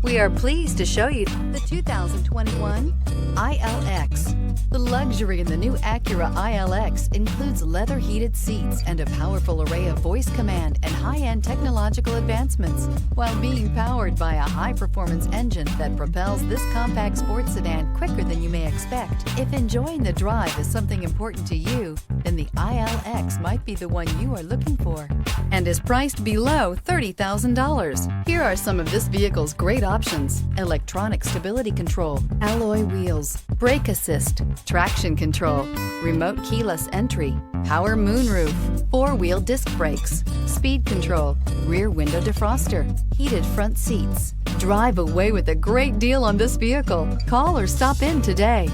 We are pleased to show you the 2021 ILX. The luxury in the new Acura ILX includes leather heated seats and a powerful array of voice command and high-end technological advancements, while being powered by a high-performance engine that propels this compact sports sedan quicker than you may expect. If enjoying the drive is something important to you, then the ILX might be the one you are looking for, and is priced below $30,000. Here are some of this vehicle's great options: electronic stability control, alloy wheels, brake assist, traction control, remote keyless entry, power moonroof, four-wheel disc brakes, speed control, rear window defroster, heated front seats. Drive away with a great deal on this vehicle. Call or stop in today.